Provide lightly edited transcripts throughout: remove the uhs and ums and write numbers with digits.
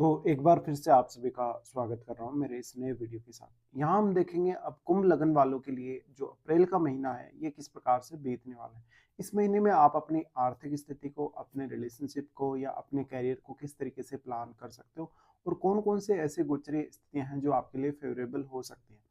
तो एक बार फिर से आप सभी का स्वागत कर रहा हूँ मेरे इस नए वीडियो के साथ। यहाँ हम देखेंगे अब कुंभ लगन वालों के लिए जो अप्रैल का महीना है ये किस प्रकार से बीतने वाला है। इस महीने में आप अपनी आर्थिक स्थिति को, अपने रिलेशनशिप को या अपने करियर को किस तरीके से प्लान कर सकते हो और कौन-कौन से ऐसे गोचरीय स्थितियाँ हैं जो आपके लिए फेवरेबल हो सकती हैं।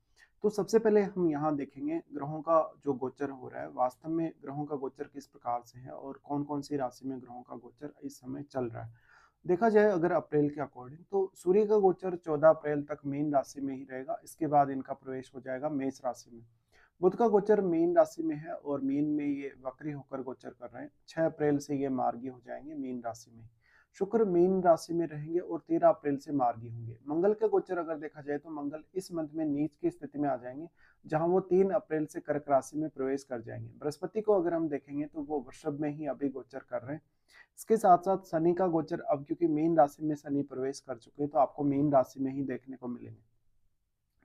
तो सबसे पहले हम यहाँ देखेंगे ग्रहों का जो गोचर हो रहा है, वास्तव में ग्रहों का गोचर किस प्रकार से है और कौन-कौन सी राशि में ग्रहों का गोचर इस समय चल रहा है। देखा जाए अगर अप्रैल के अकॉर्डिंग तो सूर्य का गोचर 14 अप्रैल तक मीन राशि में ही रहेगा। इसके बाद इनका प्रवेश हो जाएगा मेष राशि में। बुध का गोचर मीन राशि में है और मीन में ये वक्री होकर गोचर कर रहे हैं। 6 अप्रैल से ये मार्गी हो जाएंगे मीन राशि में। शुक्र मीन राशि में रहेंगे और 13 अप्रैल से मार्गी होंगे। मंगल का गोचर अगर देखा जाए तो मंगल इस मंथ में नीच की स्थिति में आ जाएंगे, जहां वो 3 अप्रैल से कर्क राशि में प्रवेश कर जाएंगे। बृहस्पति को अगर हम देखेंगे तो वो वृषभ में ही अभी गोचर कर रहे हैं। इसके साथ-साथ शनि का गोचर अब क्योंकि मीन राशि में शनि प्रवेश कर चुके हैं तो आपको मीन राशि में ही देखने को मिलेंगे।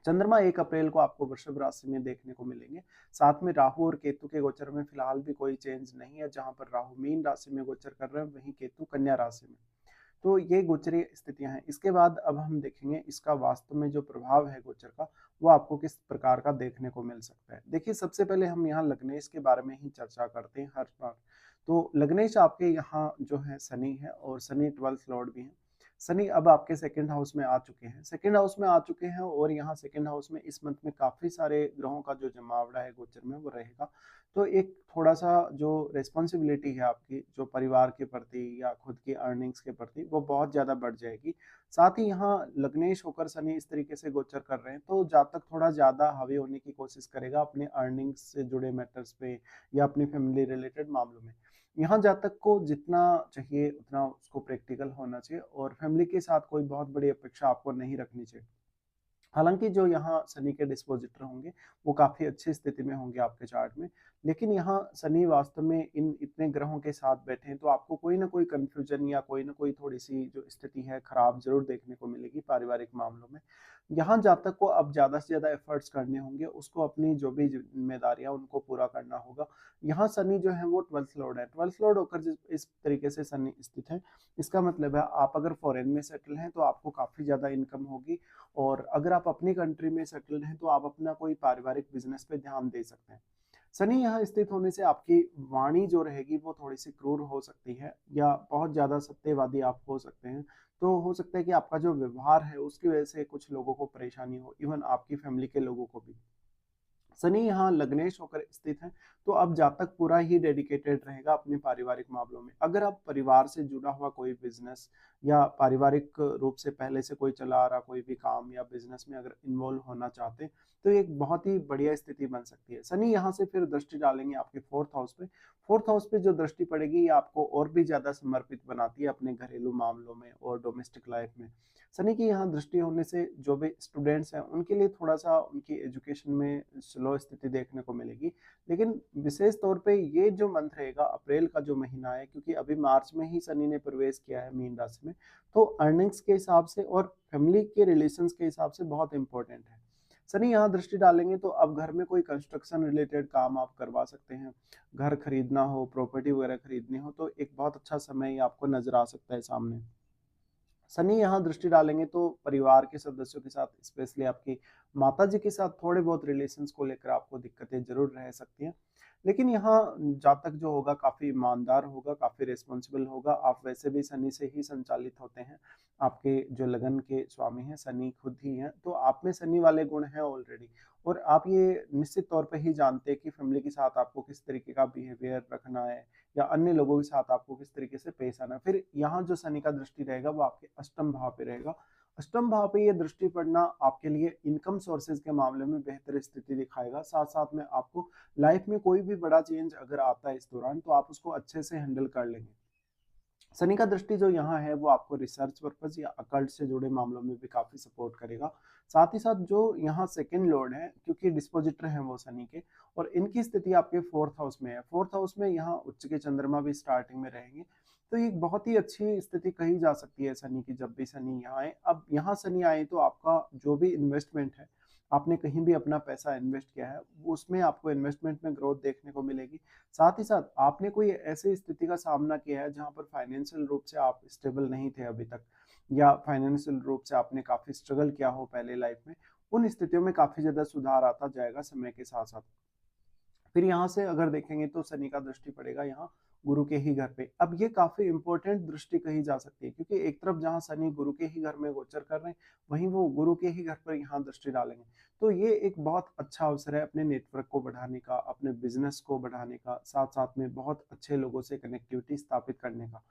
चंद्रमा 1 अप्रैल को आपको वृषभ राशि में देखने को मिलेंगे। साथ में राहु और केतु के गोचर में फिलहाल भी कोई चेंज नहीं है, जहां पर राहु मीन राशि में गोचर कर रहे हैं वहीं केतु कन्या राशि में। तो ये गोचरीय स्थितियां हैं। इसके बाद अब हम देखेंगे इसका वास्तव में जो प्रभाव है गोचर का, वो आपको किस प्रकार का देखने को मिल सकता है। देखिए सबसे पहले हम यहाँ लग्नेश के बारे में ही चर्चा करते हैं हर बार। तो लग्नेश आपके यहाँ जो है शनि है और शनि 12th लॉर्ड भी है। शनि अब आपके सेकंड हाउस में आ चुके हैं, सेकंड हाउस में आ चुके हैं और यहाँ सेकंड हाउस में इस मंथ में काफी सारे ग्रहों का जो जमावड़ा है गोचर में वो रहेगा। तो एक थोड़ा-सा जो रिस्पॉन्सिबिलिटी है आपकी, जो परिवार के प्रति या खुद की अर्निंग्स के प्रति, वो बहुत ज़्यादा बढ़ जाएगी। साथ ही यहाँ लग्नेश होकर शनि इस तरीके से गोचर कर रहे हैं, तो जातक थोड़ा ज़्यादा हावी होने की कोशिश करेगा अपने अर्निंग्स से जुड़े मैटर्स पे या अपनी फैमिली रिलेटेड मामलों में। यहाँ जातक को जितना चाहिए उतना उसको प्रैक्टिकल होना चाहिए और फैमिली के साथ कोई बहुत बड़ी अपेक्षा आपको नहीं रखनी चाहिए। हालाँकि जो यहाँ शनि के डिस्पोज़िटर होंगे, वो काफ़ी अच्छी स्थिति में होंगे आपके चार्ट में। लेकिन यहाँ शनि वास्तव में इन इतने ग्रहों के साथ बैठे हैं, तो आपको कोई न कोई कन्फ्यूज़न या कोई न कोई थोड़ी-सी जो स्थिति है खराब ज़रूर देखने को मिलेगी पारिवारिक मामलों में। यहाँ जातक को अब ज़्यादा से ज़्यादा एफ़र्ट्स करने होंगे, उसको अपनी जो भी ज़िम्मेदारियाँ उनको पूरा करना होगा। यहाँ शनि जो है वो 12th लॉर्ड है, 12th लॉर्ड होकर जिस इस तरीके से शनि स्थित है, इसका मतलब है आप अगर फ़ॉरेन में सेटल हैं, तो आपको काफ़ी ज़्यादा इनकम होगी और अगर आप अपनी कंट्री में सेटल्ड हैं तो आप अपना कोई पारिवारिक बिजनेस पे ध्यान दे सकते हैं। शनि यहाँ स्थित होने से आपकी वाणी जो रहेगी वो थोड़ी-सी क्रूर हो सकती है या बहुत ज़्यादा सत्यवादी आप हो सकते हैं। तो हो सकता है कि आपका जो व्यवहार है उसकी वजह से कुछ लोगों को परेशानी हो, इवन आपकी फैमिली के लोगों को भी। शनि यहाँ लग्नेश होकर स्थित है, तो अब जातक पूरा ही डेडिकेटेड रहेगा अपने पारिवारिक मामलों में। अगर आप परिवार से जुड़ा हुआ कोई बिज़नेस या पारिवारिक रूप से पहले से कोई चला आ रहा कोई भी काम या बिज़नेस में अगर इन्वॉल्व होना चाहते हैं, तो एक बहुत ही बढ़िया स्थिति बन सकती है। शनि यहाँ से फिर दृष्टि डालेंगे आपके 4th हाउस पे। 4th हाउस पे जो दृष्टि पड़ेगी ये आपको और भी ज़्यादा समर्पित बनाती है अपने घरेलू मामलों में और डोमेस्टिक लाइफ में। शनि की यहाँ दृष्टि होने से जो भी स्टूडेंट्स हैं उनके लिए थोड़ा-सा उनकी एजुकेशन में स्लो स्थिति देखने को मिलेगी। लेकिन विशेष तौर पे ये जो मंथ रहेगा अप्रैल का जो महीना है, क्योंकि अभी मार्च में ही शनि ने प्रवेश किया है मीन राशि में, तो अर्निंग्स के हिसाब से और फैमिली के रिलेशंस के हिसाब से बहुत इम्पोर्टेंट है। शनि यहाँ दृष्टि डालेंगे तो अब घर में कोई कंस्ट्रक्शन रिलेटेड काम आप करवा सकते हैं। घर खरीदना हो, प्रॉपर्टी वगैरह खरीदनी हो तो एक बहुत अच्छा समय आपको नज़र आ सकता है सामने। शनि यहाँ दृष्टि डालेंगे तो परिवार के सदस्यों के साथ, स्पेशली आपकी माताजी के साथ थोड़े बहुत रिलेशंस को लेकर आपको दिक्कतें ज़रूर रह सकती हैं। लेकिन यहाँ जातक जो होगा काफ़ी ईमानदार होगा, काफ़ी रिस्पॉन्सिबल होगा। आप वैसे भी शनि से ही संचालित होते हैं। आपके जो लगन के स्वामी हैं शनि खुद ही हैं, तो आप में शनि वाले गुण हैं ऑलरेडी और आप ये निश्चित तौर पे ही जानते हैं कि फैमिली के साथ आपको किस तरीके का बिहेवियर रखना है या अन्य लोगों के साथ आपको किस तरीके से पेश आना है। फिर यहाँ जो शनि का दृष्टि रहेगा वो आपके अष्टम भाव पे रहेगा। अष्टम भाव पे ये दृष्टि पड़ना आपके लिए इनकम सोर्सेज के मामले में बेहतर स्थिति दिखाएगा। साथ-साथ में आपको लाइफ में कोई भी बड़ा चेंज अगर आता है इस दौरान तो आप उसको अच्छे से हैंडल कर लेंगे। शनि का दृष्टि जो यहाँ है वो आपको रिसर्च पर्पस या अकल्ट से जुड़े मामलों में भी काफ़ी सपोर्ट करेगा। साथ ही साथ जो यहाँ सेकंड लॉर्ड है, क्योंकि डिस्पोजिटर हैं वो शनि के और इनकी स्थिति आपके 4th हाउस में है। 4th हाउस में यहाँ उच्च के चंद्रमा भी स्टार्टिंग में रहेंगे। तो ये एक बहुत ही अच्छी स्थिति कही जा सकती है शनि की, जब भी शनि यहाँ आए। अब यहाँ शनि आए तो आपका जो भी इन्वेस्टमेंट है, आपने कहीं भी अपना पैसा इन्वेस्ट किया है, उसमें आपको इन्वेस्टमेंट में ग्रोथ देखने को मिलेगी। साथ ही साथ आपने कोई ऐसी स्थिति का सामना किया है जहाँ पर फाइनेंशियल रूप से आप स्टेबल नहीं थे अभी तक, या फाइनेंशियल रूप से आपने काफ़ी स्ट्रगल किया हो पहले लाइफ में, उन स्थितियों में काफ़ी ज़्यादा सुधार आता जाएगा समय के साथ-साथ। फिर यहाँ से अगर देखेंगे तो शनि का दृष्टि पड़ेगा यहाँ गुरु के ही घर पे। अब ये काफ़ी इम्पोर्टेंट दृष्टि कही जा सकती है, क्योंकि एक तरफ जहाँ शनि गुरु के ही घर में गोचर कर रहे हैं, वहीं वो गुरु के ही घर पर यहाँ दृष्टि डालेंगे। तो ये एक बहुत अच्छा अवसर है अपने नेटवर्क को बढ़ाने का, अपने बिज़नेस को बढ़ाने का, साथ-साथ में बहुत अच्छे लोगों से कनेक्टिविटी स्थापित करने का।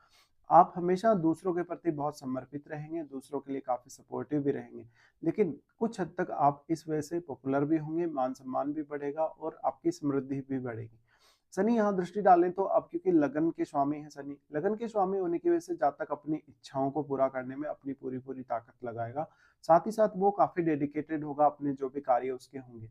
आप हमेशा दूसरों के प्रति बहुत समर्पित रहेंगे, दूसरों के लिए काफ़ी सपोर्टिव भी रहेंगे। लेकिन कुछ हद तक आप इस वजह से पॉपुलर भी होंगे, मान-सम्मान भी बढ़ेगा और आपकी समृद्धि भी बढ़ेगी। शनि यहाँ दृष्टि डालें तो अब क्योंकि लगन के स्वामी हैं शनि, लगन के स्वामी होने की वजह से जातक अपनी इच्छाओं को पूरा करने में अपनी पूरी-पूरी ताकत लगाएगा। साथ ही साथ वो काफ़ी डेडिकेटेड होगा अपने जो भी कार्य उसके होंगे।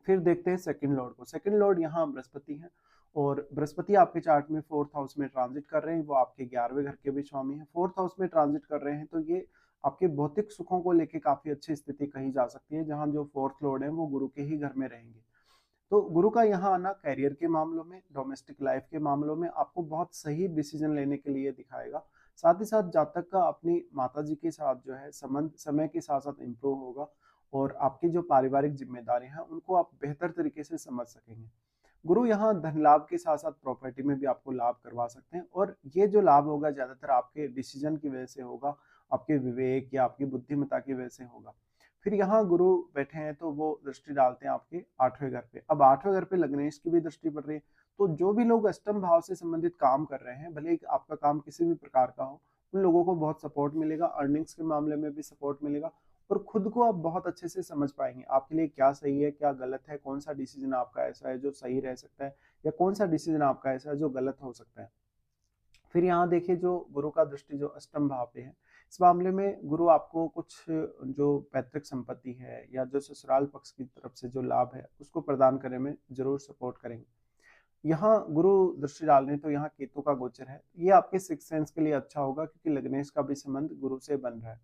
फिर देखते हैं सेकंड लॉर्ड को। सेकंड लॉर्ड यहाँ बृहस्पति हैं और बृहस्पति आपके चार्ट में 4th हाउस में ट्रांजिट कर रहे हैं, वो आपके 11वें घर के भी स्वामी हैं। 4th हाउस में ट्रांजिट कर रहे हैं तो ये आपके भौतिक सुखों को लेके काफ़ी अच्छी स्थिति कही जा सकती है, जहाँ जो 4th लॉर्ड हैं वो गुरु के ही घर में रहेंगे। तो गुरु का यहाँ आना करियर के मामलों में, डोमेस्टिक लाइफ के मामलों में आपको बहुत सही डिसीजन लेने के लिए दिखाएगा। साथ ही साथ जातक का अपनी माताजी के साथ जो है संबंध समय के साथ-साथ इम्प्रूव होगा और आपकी जो पारिवारिक ज़िम्मेदारियाँ हैं, उनको आप बेहतर तरीके से समझ सकेंगे। गुरु यहाँ धन लाभ के साथ-साथ प्रॉपर्टी में भी आपको लाभ करवा सकते हैं और ये जो लाभ होगा ज़्यादातर आपके डिसीजन की वजह से होगा, आपके विवेक या आपकी बुद्धिमत्ता की वजह से होगा। फिर यहाँ गुरु बैठे हैं तो वो दृष्टि डालते हैं आपके 8वें घर पे। अब 8वें घर पे लग्नेश की भी दृष्टि पड़ रही है, तो जो भी लोग अष्टम भाव से संबंधित काम कर रहे हैं, भले ही आपका काम किसी भी प्रकार का हो, उन लोगों को बहुत सपोर्ट मिलेगा, अर्निंग्स के मामले में भी सपोर्ट मिलेगा और खुद को आप बहुत अच्छे से समझ पाएँगे। आपके लिए क्या सही है, क्या गलत है, कौन-सा डिसीज़न आपका ऐसा है जो सही रह सकता है या कौन-सा डिसीज़न आपका ऐसा है जो गलत हो सकता है। फिर यहाँ देखिए जो गुरु का दृष्टि जो अष्टम भाव पे है, इस मामले में गुरु आपको कुछ जो पैतृक संपत्ति है या जो ससुराल पक्ष की तरफ से जो लाभ है, उसको प्रदान करने में ज़रूर सपोर्ट करेंगे। यहाँ गुरु दृष्टि डालने तो यहाँ केतु का गोचर है। ये आपके सिक्स्थ सेंस के लिए अच्छा होगा क्योंकि लग्नेश का भी संबंध गुरु से बन रहा है।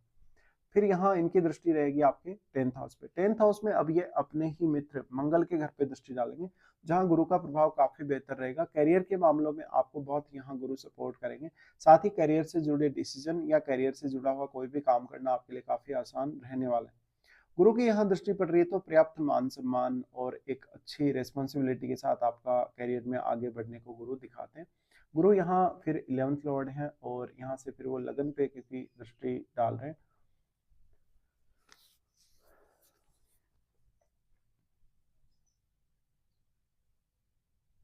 फिर यहाँ इनकी दृष्टि रहेगी आपके 10th हाउस पे। 10th हाउस में अब ये अपने ही मित्र मंगल के घर पे दृष्टि डालेंगे, जहाँ गुरु का प्रभाव काफ़ी बेहतर रहेगा। करियर के मामलों में आपको बहुत यहाँ गुरु सपोर्ट करेंगे। साथ ही करियर से जुड़े डिसीजन या करियर से जुड़ा हुआ कोई भी काम करना आपके लिए काफ़ी आसान रहने वाला है। गुरु की यहाँ दृष्टि पड़ रही है तो पर्याप्त मान-सम्मान और एक अच्छी रिस्पॉन्सिबिलिटी के साथ आपका करियर में आगे बढ़ने को गुरु दिखाते हैं। गुरु यहाँ फिर 11th लॉर्ड हैं और यहाँ से फिर वो लगन पे क्योंकि दृष्टि डाल रहे हैं।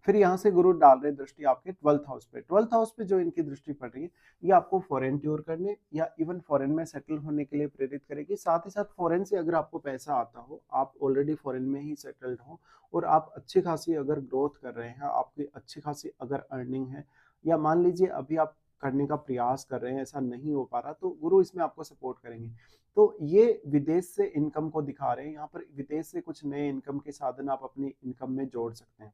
फिर यहाँ से गुरु डाल रहे दृष्टि आपके 12th हाउस पे। 12th हाउस पे जो इनकी दृष्टि पड़ रही है, ये आपको फॉरेन टूर करने या इवन फॉरेन में सेटल होने के लिए प्रेरित करेगी। साथ ही साथ फॉरेन से अगर आपको पैसा आता हो, आप ऑलरेडी फॉरेन में ही सेटल्ड हो और आप अच्छी खासी अगर ग्रोथ कर रहे हैं, आपकी अच्छी खासी अगर अर्निंग है या मान लीजिए अभी आप करने का प्रयास कर रहे हैं, ऐसा नहीं हो पा रहा, तो गुरु इसमें आपको सपोर्ट करेंगे। तो ये विदेश से इनकम को दिखा रहे हैं, यहाँ पर विदेश से कुछ नए इनकम के साधन आप अपनी इनकम में जोड़ सकते हैं।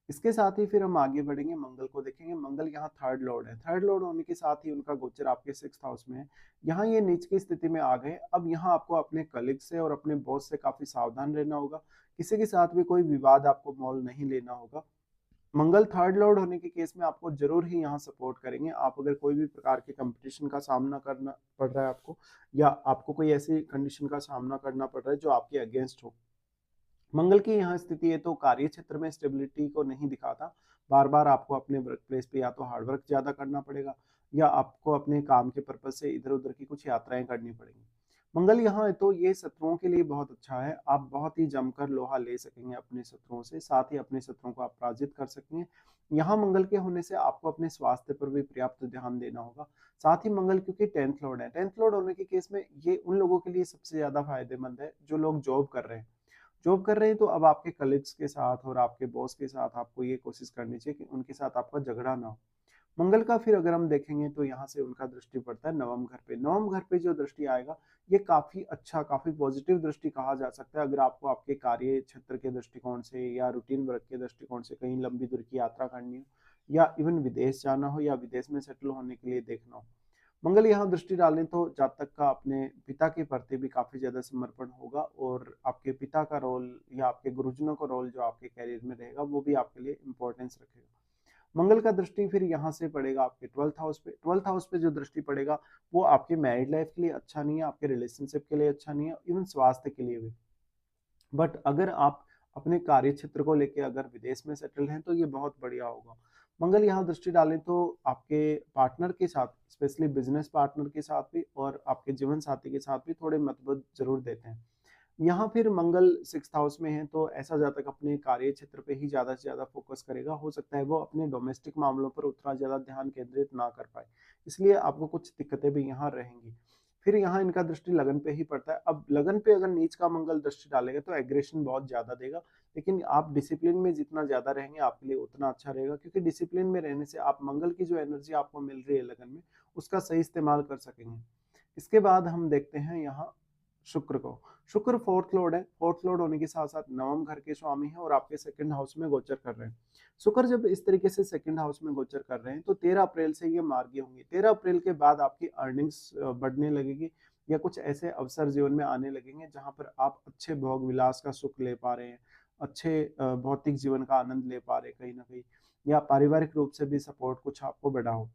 इसके साथ ही फिर हम आगे बढ़ेंगे, मंगल को देखेंगे। मंगल यहाँ थर्ड लॉर्ड है। थर्ड लॉर्ड होने के साथ ही उनका गोचर आपके 6th हाउस में है। यहाँ ये नीच की स्थिति में आ गए। अब यहाँ आपको अपने कलीग से और अपने बॉस से काफी सावधान रहना होगा। किसी के साथ भी कोई विवाद आपको मोल नहीं लेना होगा। मंगल थर्ड लॉर्ड होने के केस में आपको जरूर ही यहाँ सपोर्ट करेंगे। आप अगर कोई भी प्रकार के कंपटीशन का सामना करना पड़ रहा है आपको, या आपको कोई ऐसी कंडीशन का सामना करना पड़ रहा है जो आपके अगेंस्ट हो, मंगल की यहाँ स्थिति है तो कार्य क्षेत्र में स्टेबिलिटी को नहीं दिखाता। बार बार आपको अपने वर्क प्लेस पे या तो हार्ड वर्क ज्यादा करना पड़ेगा या आपको अपने काम के पर्पज से इधर उधर की कुछ यात्राएं करनी पड़ेंगी। मंगल यहाँ है तो ये शत्रुओं के लिए बहुत अच्छा है। आप बहुत ही जमकर लोहा ले सकेंगे अपने शत्रुओं से, साथ ही अपने शत्रुओं को आप पराजित कर सकेंगे। यहाँ मंगल के होने से आपको अपने स्वास्थ्य पर भी पर्याप्त ध्यान देना होगा। साथ ही मंगल क्योंकि 10th लॉर्ड है, 10th लॉर्ड होने के केस में ये उन लोगों के लिए सबसे ज्यादा फायदेमंद है जो लोग जॉब कर रहे हैं। जॉब कर रहे हैं तो अब आपके कलीग्स के साथ और आपके बॉस के साथ आपको ये कोशिश करनी चाहिए कि उनके साथ आपका झगड़ा ना हो। मंगल का फिर अगर हम देखेंगे तो यहाँ से उनका दृष्टि पड़ता है नवम घर पे। नवम घर पे जो दृष्टि आएगा, ये काफी अच्छा, काफी पॉजिटिव दृष्टि कहा जा सकता है। अगर आपको आपके कार्य क्षेत्र के दृष्टिकोण से या रूटीन वर्क के दृष्टिकोण से कहीं लंबी दूर की यात्रा करनी हो या इवन विदेश जाना हो या विदेश में सेटल होने के लिए देखना हो, मंगल यहाँ दृष्टि डालें तो जातक का अपने पिता के प्रति भी काफ़ी ज़्यादा समर्पण होगा और आपके पिता का रोल या आपके गुरुजनों का रोल जो आपके करियर में रहेगा वो भी आपके लिए इम्पोर्टेंस रखेगा। मंगल का दृष्टि फिर यहाँ से पड़ेगा आपके 12th हाउस पे। 12th हाउस पे जो दृष्टि पड़ेगा वो आपके मैरिड लाइफ के लिए अच्छा नहीं है, आपके रिलेशनशिप के लिए अच्छा नहीं है, इवन स्वास्थ्य के लिए भी। बट अगर आप अपने कार्य क्षेत्र को लेके अगर विदेश में सेटल हैं तो ये बहुत बढ़िया होगा। मंगल यहाँ दृष्टि डालें तो आपके पार्टनर के साथ, स्पेशली बिजनेस पार्टनर के साथ भी और आपके जीवन साथी के साथ भी थोड़े मतभेद जरूर देते हैं। यहाँ फिर मंगल 6th हाउस में है तो ऐसा जातक अपने कार्य क्षेत्र पे ही ज्यादा से ज्यादा फोकस करेगा। हो सकता है वो अपने डोमेस्टिक मामलों पर उतना ज्यादा ध्यान केंद्रित ना कर पाए, इसलिए आपको कुछ दिक्कतें भी यहाँ रहेंगी। फिर यहाँ इनका दृष्टि लगन पे ही पड़ता है। अब लगन पे अगर नीच का मंगल दृष्टि डालेगा तो एग्रेशन बहुत ज्यादा देगा, लेकिन आप डिसिप्लिन में जितना ज्यादा रहेंगे आपके लिए उतना अच्छा रहेगा, क्योंकि डिसिप्लिन में रहने से आप मंगल की जो एनर्जी आपको मिल रही है लगन में उसका सही इस्तेमाल कर सकेंगे। इसके बाद हम देखते हैं यहाँ शुक्र को। शुक्र फोर्थ लॉर्ड है। फोर्थ लॉर्ड होने के साथ साथ नवम घर के स्वामी है और आपके सेकंड हाउस में गोचर कर रहे हैं। शुक्र जब इस तरीके से सेकंड हाउस में गोचर कर रहे हैं तो 13 अप्रैल से ये मार्गी होंगे। 13 अप्रैल के बाद आपकी अर्निंग्स बढ़ने लगेगी या कुछ ऐसे अवसर जीवन में आने लगेंगे जहां पर आप अच्छे भोग विलास का सुख ले पा रहे हैं, अच्छे भौतिक जीवन का आनंद ले पा रहे हैं कहीं ना कहीं, या पारिवारिक रूप से भी सपोर्ट कुछ आपको बढ़ा हो।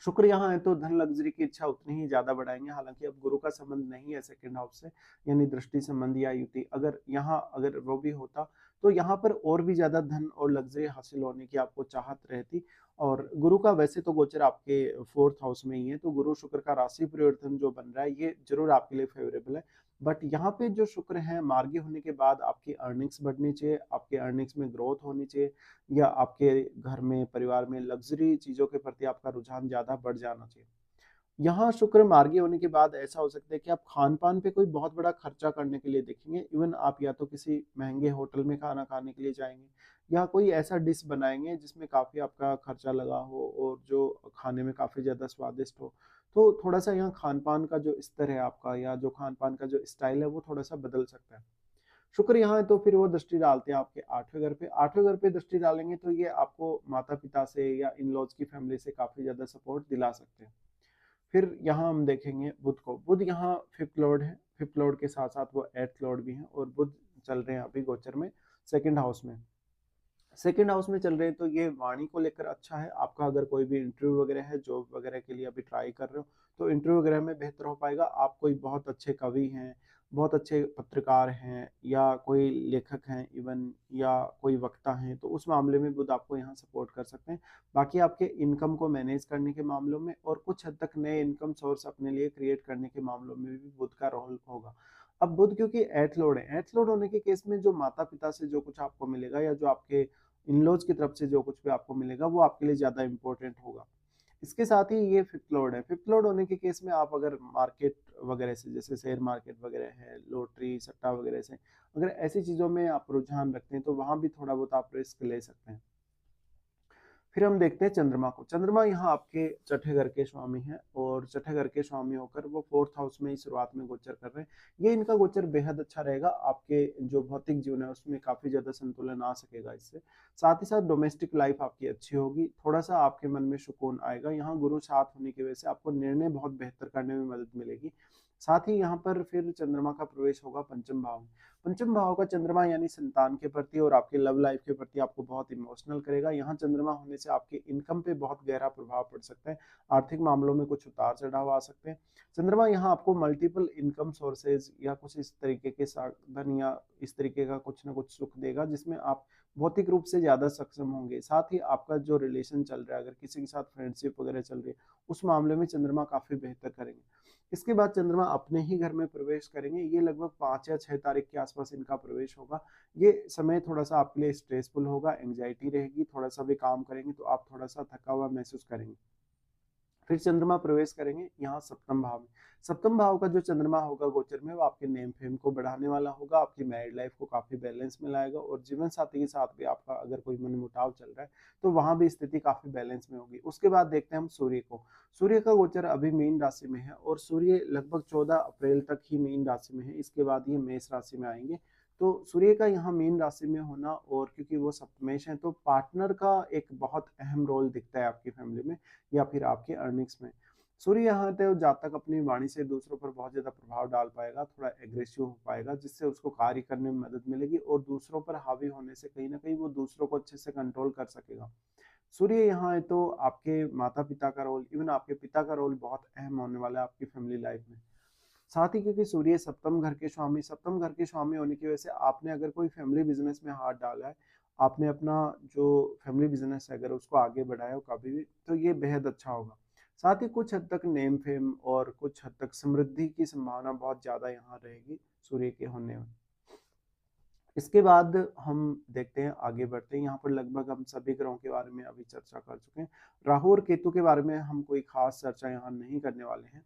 शुक्र यहाँ है तो धन लग्जरी की इच्छा उतनी ही ज्यादा बढ़ाएंगे। हालांकि अब गुरु का संबंध नहीं है सेकंड हाउस से, यानी दृष्टि संबंध या युति अगर वो भी होता तो यहाँ पर और भी ज्यादा धन और लग्जरी हासिल होने की आपको चाहत रहती। और गुरु का वैसे तो गोचर आपके फोर्थ हाउस में ही है, तो गुरु शुक्र का राशि परिवर्तन जो बन रहा है ये जरूर आपके लिए फेवरेबल है। बट यहाँ पे जो शुक्र है मार्गी होने के बाद आपकी अर्निंग्स बढ़नी चाहिए, आपके अर्निंग्स में ग्रोथ होनी चाहिए, या आपके घर में परिवार में लग्जरी चीजों के प्रति आपका रुझान ज्यादा बढ़ जाना चाहिए। यहाँ शुक्र मार्गी होने के बाद ऐसा हो सकता है कि आप खान पान पे कोई बहुत बड़ा खर्चा करने के लिए देखेंगे। इवन आप या तो किसी महंगे होटल में खाना खाने के लिए जाएंगे या कोई ऐसा डिश बनाएंगे जिसमें काफी आपका खर्चा लगा हो और जो खाने में काफी ज्यादा स्वादिष्ट हो। तो थोड़ा सा यहाँ खान पान का जो स्तर है आपका या जो खान पान का जो स्टाइल है वो थोड़ा सा बदल सकता है। शुक्र यहाँ है तो फिर वो दृष्टि डालते हैं आपके 8वें घर पे। 8वें घर पे दृष्टि डालेंगे तो ये आपको माता पिता से या इन लॉज की फैमिली से काफी ज्यादा सपोर्ट दिला सकते हैं। फिर यहाँ हम देखेंगे बुध को। बुध यहाँ 5th लॉर्ड है। 5th लॉर्ड के साथ साथ वो 8th लॉर्ड भी हैं और बुध चल रहे हैं अभी गोचर में सेकंड हाउस में। सेकंड हाउस में चल रहे हैं तो ये वाणी को लेकर अच्छा है। आपका अगर कोई भी इंटरव्यू वगैरह है, जॉब वगैरह के लिए अभी ट्राई कर रहे हो तो इंटरव्यू वगैरह में बेहतर हो पाएगा। आप कोई बहुत अच्छे कवि हैं, बहुत अच्छे पत्रकार हैं या कोई लेखक हैं इवन, या कोई वक्ता हैं, तो उस मामले में बुध आपको यहाँ सपोर्ट कर सकते हैं। बाकी आपके इनकम को मैनेज करने के मामलों में और कुछ हद तक नए इनकम सोर्स अपने लिए क्रिएट करने के मामलों में भी बुध का रोल होगा। अब बुध क्योंकि 8th लॉर्ड है, 8th लॉर्ड होने के केस में जो माता पिता से जो कुछ आपको मिलेगा या जो आपके इन-लॉज की तरफ से जो कुछ भी आपको मिलेगा वो आपके लिए ज्यादा इंपॉर्टेंट होगा। इसके साथ ही ये 5th लॉर्ड है। 5th लॉर्ड होने के केस में आप अगर मार्केट वगैरह से, जैसे शेयर मार्केट वगैरह है, लॉटरी सट्टा वगैरह से अगर ऐसी चीजों में आप रुझान रखते हैं तो वहां भी थोड़ा बहुत आप रिस्क ले सकते हैं। फिर हम देखते हैं चंद्रमा को। चंद्रमा यहाँ आपके छठे घर के स्वामी हैं और छठे घर के स्वामी होकर वो फोर्थ हाउस में ही शुरुआत में गोचर कर रहे हैं। ये इनका गोचर बेहद अच्छा रहेगा। आपके जो भौतिक जीवन है उसमें काफी ज्यादा संतुलन आ सकेगा इससे। साथ ही साथ डोमेस्टिक लाइफ आपकी अच्छी होगी, थोड़ा सा आपके मन में सुकून आएगा। यहाँ गुरु साथ होने की वजह से आपको निर्णय बहुत बेहतर करने में मदद मिलेगी। साथ ही यहाँ पर फिर चंद्रमा का प्रवेश होगा पंचम भाव में। पंचम भाव का चंद्रमा यानी संतान के प्रति और आपके लव लाइफ के प्रति आपको बहुत इमोशनल करेगा। यहाँ चंद्रमा होने से आपके इनकम पे बहुत गहरा प्रभाव पड़ सकता है, आर्थिक मामलों में कुछ उतार चढ़ाव आ सकते हैं। चंद्रमा यहाँ आपको मल्टीपल इनकम सोर्सेज या कुछ इस तरीके के साधन या इस तरीके का कुछ ना कुछ सुख देगा जिसमें आप भौतिक रूप से ज्यादा सक्षम होंगे। साथ ही आपका जो रिलेशन चल रहा है, अगर किसी के साथ फ्रेंडशिप वगैरह चल रही है, उस मामले में चंद्रमा काफी बेहतर करेंगे। इसके बाद चंद्रमा अपने ही घर में प्रवेश करेंगे। ये लगभग 5 या 6 तारीख के आसपास इनका प्रवेश होगा। ये समय थोड़ा सा आपके लिए स्ट्रेसफुल होगा, एंग्जाइटी रहेगी, थोड़ा सा भी काम करेंगे तो आप थोड़ा सा थका हुआ महसूस करेंगे। फिर चंद्रमा प्रवेश करेंगे यहाँ सप्तम भाव में। सप्तम भाव का जो चंद्रमा होगा गोचर में वो आपके नेम फेम को बढ़ाने वाला होगा, आपकी मैरिड लाइफ को काफी बैलेंस में लाएगा और जीवन साथी के साथ भी आपका अगर कोई मनमुटाव चल रहा है तो वहां भी स्थिति काफी बैलेंस में होगी। उसके बाद देखते हैं हम सूर्य को। सूर्य का गोचर अभी मीन राशि में है और सूर्य लगभग 14 अप्रैल तक ही मीन राशि में है। इसके बाद ये मेष राशि में आएंगे। तो सूर्य का यहाँ मीन राशि में होना और क्योंकि वो सप्तमेश है तो पार्टनर का एक बहुत अहम रोल दिखता है आपकी फैमिली में या फिर आपके अर्निंग्स में। सूर्य यहाँ तो जातक अपनी वाणी से दूसरों पर बहुत ज़्यादा प्रभाव डाल पाएगा, थोड़ा एग्रेसिव हो पाएगा, जिससे उसको कार्य करने में मदद मिलेगी और दूसरों पर हावी होने से कहीं न कहीं वो दूसरों को अच्छे से कंट्रोल कर सकेगा। सूर्य यहाँ है तो आपके माता-पिता का रोल, इवन आपके पिता का रोल बहुत अहम होने वाला है आपकी फैमिली लाइफ में। साथ ही क्योंकि सूर्य सप्तम घर के स्वामी होने की वजह से आपने अगर कोई फैमिली बिज़नेस में हाथ डाला है, आपने अपना जो फैमिली बिज़नेस है अगर उसको आगे बढ़ाया हो कभी भी, तो ये बेहद अच्छा होगा। साथ ही कुछ हद तक नेम फेम और कुछ हद तक समृद्धि की संभावना बहुत ज़्यादा यहाँ रहेगी सूर्य के होने में। इसके बाद हम देखते हैं आगे बढ़ते हैं, यहाँ पर लगभग हम सभी ग्रहों के बारे में अभी चर्चा कर चुके हैं। राहु और केतु के बारे में हम कोई खास चर्चा यहाँ नहीं करने वाले हैं।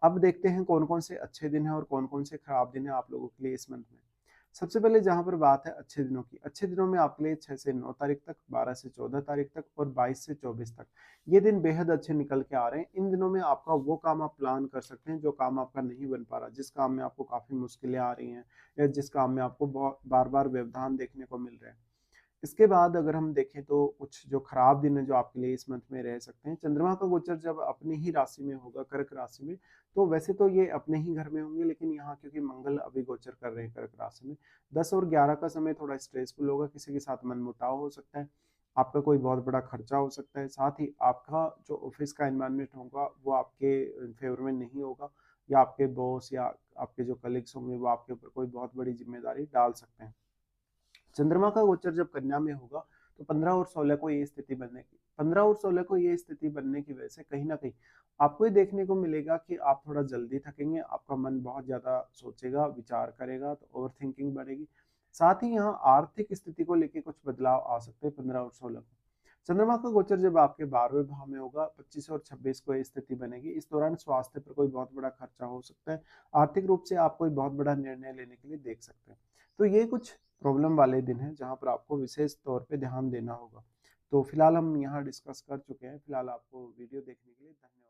अब देखते हैं कौन-कौन से अच्छे दिन हैं और कौन-कौन से खराब दिन हैं आप लोगों के लिए इस मंथ में। सबसे पहले जहाँ पर बात है अच्छे दिनों की, अच्छे दिनों में आपके लिए 6 से 9 तारीख तक, 12 से 14 तारीख तक और 22 से 24 तक। ये दिन बेहद अच्छे निकल के आ रहे हैं। इन दिनों में आपका वो काम आप प्लान कर सकते हैं जो काम आपका नहीं बन पा रहा, जिस काम में आपको काफ़ी मुश्किलें आ रही हैं या जिस काम में आपको बहुत बार-बार व्यवधान देखने को मिल रहे हैं। इसके बाद अगर हम देखें तो कुछ जो खराब दिन है जो आपके लिए इस मंथ में रह सकते हैं, चंद्रमा का गोचर जब अपनी ही राशि में होगा, कर्क राशि में, तो वैसे तो ये अपने ही घर में होंगे, लेकिन यहाँ क्योंकि मंगल अभी गोचर कर रहे हैं कर्क राशि में, 10 और 11 का समय थोड़ा स्ट्रेसफुल होगा, किसी के साथ मनमुटाव हो सकता है, आपका कोई बहुत बड़ा खर्चा हो सकता है, साथ ही आपका जो ऑफिस का एनवायरनमेंट होगा वो आपके फेवर में नहीं होगा, या आपके बॉस या आपके जो कलीग्स होंगे वो आपके ऊपर कोई बहुत बड़ी जिम्मेदारी डाल सकते हैं। चंद्रमा का गोचर जब कन्या में होगा तो 15 और 16 को ये स्थिति बनने की 15 और 16 को ये स्थिति बनने की वजह से कहीं ना कहीं आपको ये देखने को मिलेगा कि आप थोड़ा जल्दी थकेंगे, आपका मन बहुत ज्यादा सोचेगा, विचार करेगा, तो ओवर थिंकिंग बढ़ेगी। साथ ही यहाँ आर्थिक स्थिति को लेकर कुछ बदलाव आ सकते हैं 15 और 16 को। चंद्रमा का गोचर जब आपके 12वें भाव में होगा, 25 और 26 को ये स्थिति बनेगी। इस दौरान स्वास्थ्य पर कोई बहुत बड़ा खर्चा हो सकता है, आर्थिक रूप से आप कोई बहुत बड़ा निर्णय लेने के लिए देख सकते हैं। तो ये कुछ प्रॉब्लम वाले दिन हैं जहाँ पर आपको विशेष तौर पे ध्यान देना होगा। तो फिलहाल हम यहाँ डिस्कस कर चुके हैं। फिलहाल आपको वीडियो देखने के लिए धन्यवाद।